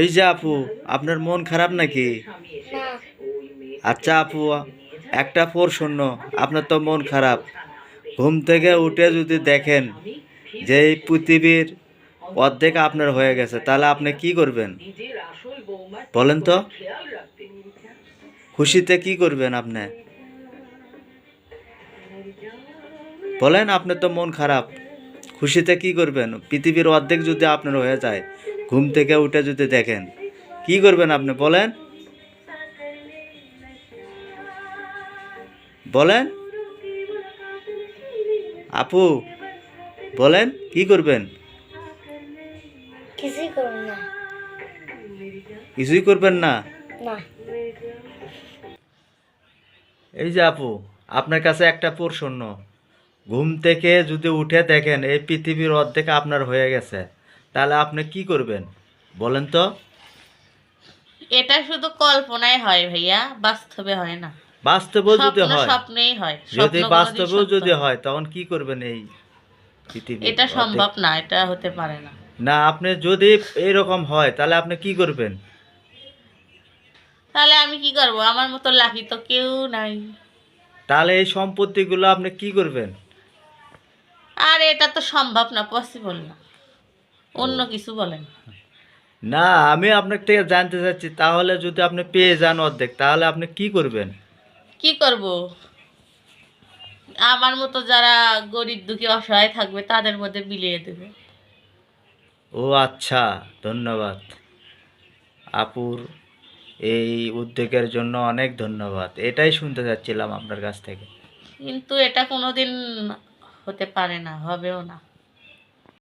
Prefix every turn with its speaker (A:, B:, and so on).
A: এই যে আপু, আপনার মন খারাপ নাকি?
B: না।
A: আচ্ছা আপু, একটা প্রশ্ন, আপনার তো মন খারাপ, ঘুম থেকে উঠে যদি দেখেন যে এই পৃথিবীর অর্ধেক আপনার হয়ে গেছে, তাহলে আপনি কি করবেন বলেন তো? খুশিতে কি করবেন আপনি বলেন? আপনার তো মন খারাপ, খুশিতে কি করবেন? পৃথিবীর অর্ধেক যদি আপনার হয়ে যায়, ঘুম থেকে উঠে যদি দেখেন, কি করবেন আপনি বলেন? বলেন আপু, বলেন কি করবেন?
B: কিছুই করব না।
A: কিছুই করবেন না?
B: না।
A: এই যে আপু, আপনার কাছে একটা প্রশ্ন, ঘুম থেকে যদি উঠে দেখেন এই পৃথিবীর অর্ধেক আপনার হয়ে গেছে, তাহলে আপনি কি করবেন বলেন তো?
C: এটা শুধু কল্পনায় হয় ভাইয়া, বাস্তবে হয় না।
A: বাস্তবেও যদি
C: স্বপ্ন
A: হয়,
C: স্বপ্নেই হয়,
A: যদি
C: স্বপ্ন কোনোদিন
A: বাস্তবেও
C: সত্য
A: যদি
C: হয় না।
A: হয়, তখন কি করবেন এই পৃথিবীর
C: এটা
A: অর্ধেক?
C: সম্ভব না, এটা হতে পারে না।
A: না, আপনি যদি এইরকম হয় তাহলে আপনি কি করবেন?
C: তাহলে আমি কি করব? আমার মতো লাকি তো কেউ নাই।
A: তাহলে এই সম্পত্তিগুলো আপনি কি করবেন?
C: আর এটা তো সম্ভব না, পসিবল না।
A: ও,
C: অন্য কিছু বলেন।
A: না, আমি আপনার থেকে জানতে চাচ্ছি, তাহলে যদি আপনি পেয়ে যান অর্ধেক, তাহলে আপনি কি করবেন?
C: কি করব? আমার মতো যারা গরিব দুঃখী অসহায় থাকবে তাদের মধ্যে বিলিয়ে দেবে।
A: ও আচ্ছা, ধন্যবাদ আপুর এই উদ্যোগের জন্য, অনেক ধন্যবাদ। এটাই শুনতে চাচ্ছিলাম আপনার কাছ থেকে।
C: কিন্তু এটা কোনোদিন হতে পারে না, হবেও না।